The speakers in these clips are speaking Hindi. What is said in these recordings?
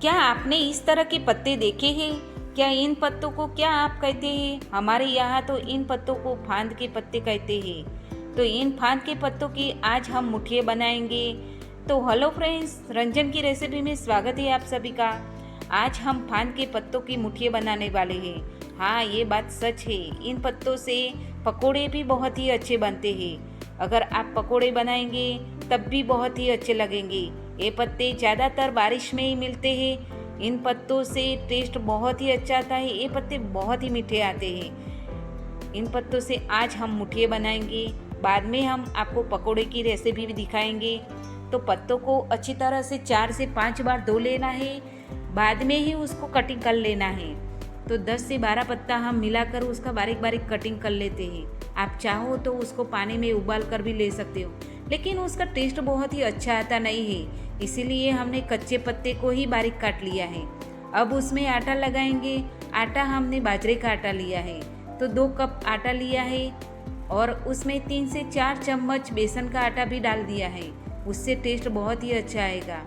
क्या आपने इस तरह के पत्ते देखे हैं? क्या इन पत्तों को क्या आप कहते हैं? हमारे यहाँ तो इन पत्तों को फांद के पत्ते कहते हैं। तो इन फांद के पत्तों की आज हम मुठिया बनाएंगे। तो हेलो फ्रेंड्स, रंजन की रेसिपी में स्वागत है आप सभी का। आज हम फांद के पत्तों की मुठिया बनाने वाले हैं। हाँ, ये बात सच है, इन पत्तों से पकोड़े भी बहुत ही अच्छे बनते हैं। अगर आप पकोड़े बनाएंगे तब भी बहुत ही अच्छे लगेंगे। ये पत्ते ज़्यादातर बारिश में ही मिलते हैं। इन पत्तों से टेस्ट बहुत ही अच्छा आता है। ये पत्ते बहुत ही मीठे आते हैं। इन पत्तों से आज हम मुठिया बनाएंगे, बाद में हम आपको पकोड़े की रेसिपी भी दिखाएंगे। तो पत्तों को अच्छी तरह से 4 से 5 बार धो लेना है, बाद में ही उसको कटिंग कर लेना है। तो 10 से 12 पत्ता हम मिलाकर उसका बारीक बारीक कटिंग कर लेते हैं। आप चाहो तो उसको पानी में उबाल कर भी ले सकते हो, लेकिन उसका टेस्ट बहुत ही अच्छा आता नहीं है, इसीलिए हमने कच्चे पत्ते को ही बारीक काट लिया है। अब उसमें आटा लगाएंगे। आटा हमने बाजरे का आटा लिया है, तो 2 कप आटा लिया है और उसमें 3 से 4 चम्मच बेसन का आटा भी डाल दिया है। उससे टेस्ट बहुत ही अच्छा आएगा।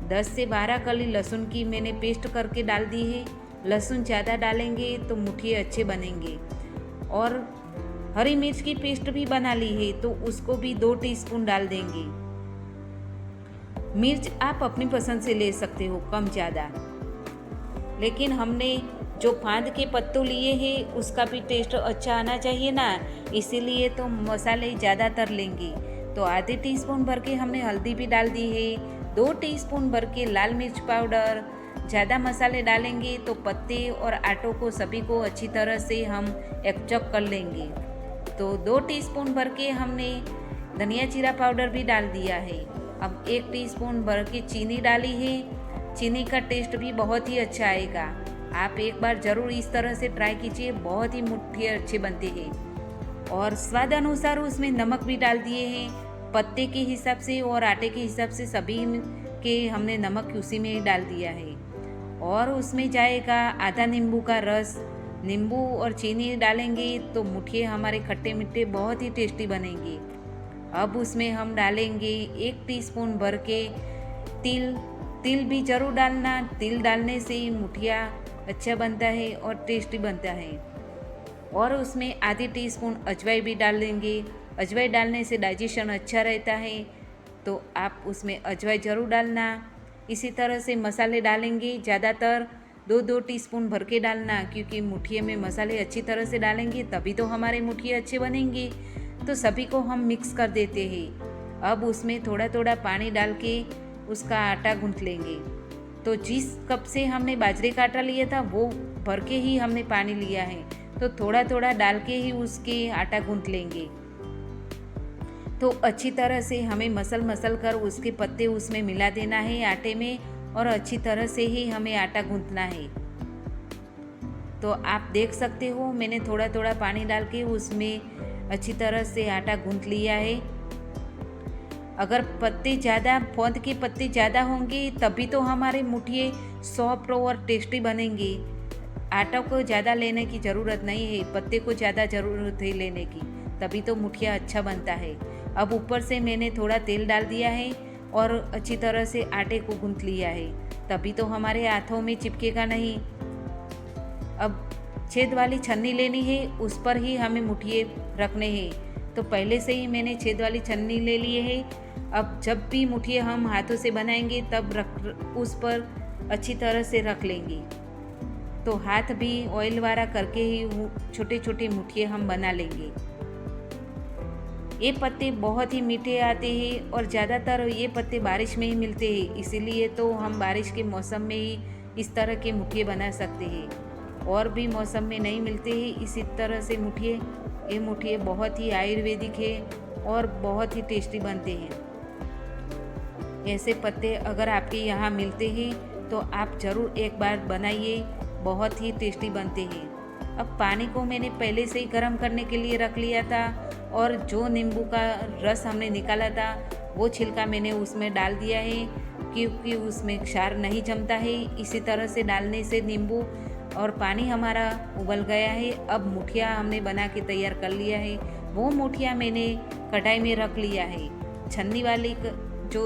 10 से 12 कली लहसुन की मैंने पेस्ट करके डाल दी है। लहसुन ज़्यादा डालेंगे तो मुठिए अच्छे बनेंगे। और हरी मिर्च की पेस्ट भी बना ली है, तो उसको भी 2 टीस्पून डाल देंगे। मिर्च आप अपनी पसंद से ले सकते हो, कम ज़्यादा, लेकिन हमने जो फांद के पत्तों लिए हैं उसका भी टेस्ट अच्छा आना चाहिए ना, इसीलिए तो मसाले ज़्यादातर लेंगे। तो आधे टीस्पून भर के हमने हल्दी भी डाल दी है, 2 टीस्पून भर के लाल मिर्च पाउडर। ज़्यादा मसाले डालेंगे तो पत्ते और आटों को सभी को अच्छी तरह से हम एकचक कर लेंगे। तो 2 टीस्पून भर के हमने धनिया जीरा पाउडर भी डाल दिया है। अब 1 टीस्पून भर के चीनी डाली है। चीनी का टेस्ट भी बहुत ही अच्छा आएगा। आप एक बार ज़रूर इस तरह से ट्राई कीजिए, बहुत ही मुठिए अच्छे बनते हैं। और स्वाद अनुसार उसमें नमक भी डाल दिए हैं। पत्ते के हिसाब से और आटे के हिसाब से सभी के हमने नमक उसी में डाल दिया है। और उसमें जाएगा आधा नींबू का रस। नींबू और चीनी डालेंगे तो मुठिए हमारे खट्टे मीठे बहुत ही टेस्टी बनेंगे। अब उसमें हम डालेंगे 1 टीस्पून भर के तिल। तिल भी ज़रूर डालना, तिल डालने से ही मुठिया अच्छा बनता है और टेस्टी बनता है। और उसमें आधी टीस्पून अजवाइन भी डाल देंगे। अजवाइन डालने से डाइजेशन अच्छा रहता है, तो आप उसमें अजवाइन ज़रूर डालना। इसी तरह से मसाले डालेंगे, ज़्यादातर 2-2 टीस्पून भर के डालना, क्योंकि मुठिए में मसाले अच्छी तरह से डालेंगे तभी तो हमारे मुठिए अच्छे बनेंगे। तो सभी को हम मिक्स कर देते हैं। अब उसमें थोड़ा थोड़ा पानी डाल के उसका आटा गूंथ लेंगे। तो जिस कप से हमने बाजरे का आटा लिया था वो भर के ही हमने पानी लिया है, तो थोड़ा थोड़ा डाल के ही उसके आटा गूंथ लेंगे। तो अच्छी तरह से हमें मसल कर उसके पत्ते उसमें मिला देना है आटे में, और अच्छी तरह से ही हमें आटा गूंथना है। तो आप देख सकते हो मैंने थोड़ा थोड़ा पानी डाल के उसमें अच्छी तरह से आटा गूंथ लिया है। अगर पत्ते ज़्यादा, फांद के पत्ते ज़्यादा होंगे तभी तो हमारे मुठिए सॉफ्ट और टेस्टी बनेंगे। आटा को ज़्यादा लेने की ज़रूरत नहीं है, पत्ते को ज़्यादा ज़रूरत है लेने की, तभी तो मुठिया अच्छा बनता है। अब ऊपर से मैंने थोड़ा तेल डाल दिया है और अच्छी तरह से आटे को गूंथ लिया है, तभी तो हमारे हाथों में चिपकेगा नहीं। अब छेद वाली छन्नी लेनी है, उस पर ही हमें मुठिए रखने हैं। तो पहले से ही मैंने छेद वाली छन्नी ले लिए है। अब जब भी मुठिए हम हाथों से बनाएंगे तब उस पर अच्छी तरह से रख लेंगे। तो हाथ भी ऑयल वाला करके ही छोटे छोटे मुठिए हम बना लेंगे। ये पत्ते बहुत ही मीठे आते हैं और ज़्यादातर ये पत्ते बारिश में ही मिलते हैं, इसीलिए तो हम बारिश के मौसम में ही इस तरह के मुठिए बना सकते हैं। और भी मौसम में नहीं मिलते हैं इसी तरह से मुठिए। ये मुठिए बहुत ही आयुर्वेदिक है और बहुत ही टेस्टी बनते हैं। ऐसे पत्ते अगर आपके यहाँ मिलते हैं तो आप ज़रूर एक बार बनाइए, बहुत ही टेस्टी बनते हैं। अब पानी को मैंने पहले से ही गर्म करने के लिए रख लिया था, और जो नींबू का रस हमने निकाला था वो छिलका मैंने उसमें डाल दिया है, क्योंकि उसमें क्षार नहीं जमता है। इसी तरह से डालने से नींबू और पानी हमारा उबल गया है। अब मुठिया हमने बना के तैयार कर लिया है। वो मुठिया मैंने कढ़ाई में रख लिया है, छन्नी वाली जो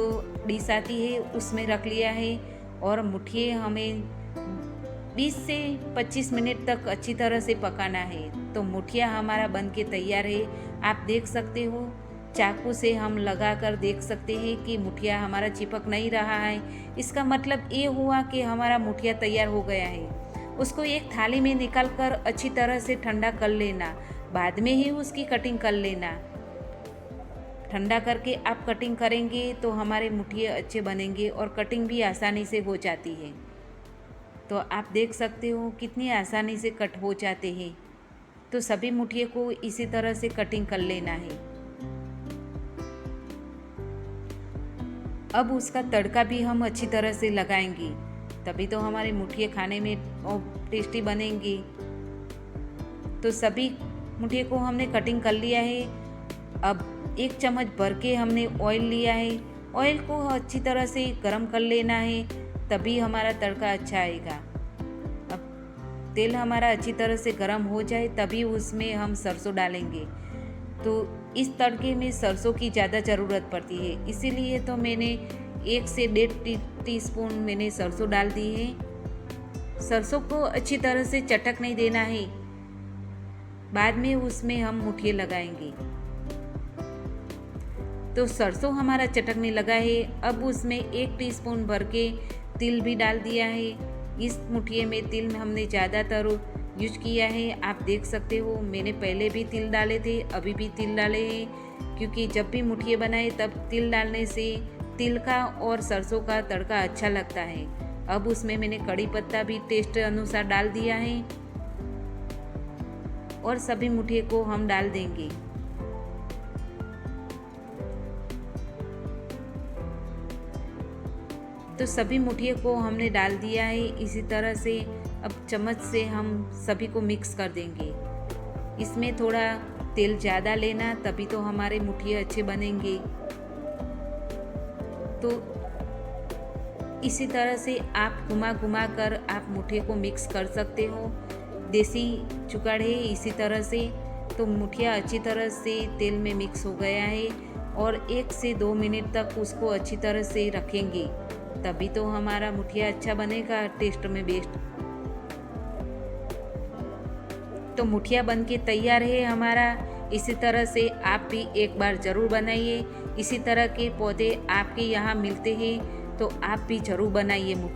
डिश आती है उसमें रख लिया है। और मुठिया हमें 20 से 25 मिनट तक अच्छी तरह से पकाना है। तो मुठिया हमारा बन के तैयार है। आप देख सकते हो, चाकू से हम लगा कर देख सकते हैं कि मुठिया हमारा चिपक नहीं रहा है। इसका मतलब ये हुआ कि हमारा मुठिया तैयार हो गया है। उसको एक थाली में निकाल कर अच्छी तरह से ठंडा कर लेना, बाद में ही उसकी कटिंग कर लेना। ठंडा करके आप कटिंग करेंगे तो हमारे मुठिए अच्छे बनेंगे और कटिंग भी आसानी से हो जाती है। तो आप देख सकते हो कितनी आसानी से कट हो जाते हैं। तो सभी मुठिए को इसी तरह से कटिंग कर लेना है। अब उसका तड़का भी हम अच्छी तरह से लगाएंगे, तभी तो हमारे मुठिए खाने में टेस्टी बनेंगे। तो सभी मुठिए को हमने कटिंग कर लिया है। अब 1 चम्मच भर के हमने ऑयल लिया है। ऑयल को अच्छी तरह से गरम कर लेना है, तभी हमारा तड़का अच्छा आएगा। अब तेल हमारा अच्छी तरह से गरम हो जाए तभी उसमें हम सरसों डालेंगे। तो इस तड़के में सरसों की ज़्यादा ज़रूरत पड़ती है, इसीलिए तो मैंने 1 से 1.5 टीस्पून मैंने सरसों डाल दी है। सरसों को अच्छी तरह से चटक नहीं देना है, बाद में उसमें हम मुठिए लगाएंगे। तो सरसों हमारा चटकने लगा है। अब उसमें 1 टीस्पून भर के तिल भी डाल दिया है। इस मुठिए में तिल हमने ज़्यादातर यूज किया है। आप देख सकते हो, मैंने पहले भी तिल डाले थे, अभी भी तिल डाले हैं, क्योंकि जब भी मुठिए बनाए तब तिल डालने से तिल का और सरसों का तड़का अच्छा लगता है। अब उसमें मैंने कड़ी पत्ता भी टेस्ट अनुसार डाल दिया है और सभी मुठिए को हम डाल देंगे। तो सभी मुठिए को हमने डाल दिया है। इसी तरह से अब चम्मच से हम सभी को मिक्स कर देंगे। इसमें थोड़ा तेल ज़्यादा लेना, तभी तो हमारे मुठिए अच्छे बनेंगे। तो इसी तरह से आप घुमा घुमा कर आप मुठिए को मिक्स कर सकते हो। देसी जुगाड़ है इसी तरह से। तो मुठिया अच्छी तरह से तेल में मिक्स हो गया है और 1 से 2 मिनट तक उसको अच्छी तरह से रखेंगे, तभी तो हमारा मुठिया अच्छा बनेगा, टेस्ट में बेस्ट। तो मुठिया बन के तैयार है हमारा। इसी तरह से आप भी एक बार ज़रूर बनाइए। इसी तरह के पौधे आपके यहाँ मिलते हैं तो आप भी ज़रूर बनाइए मुठिया।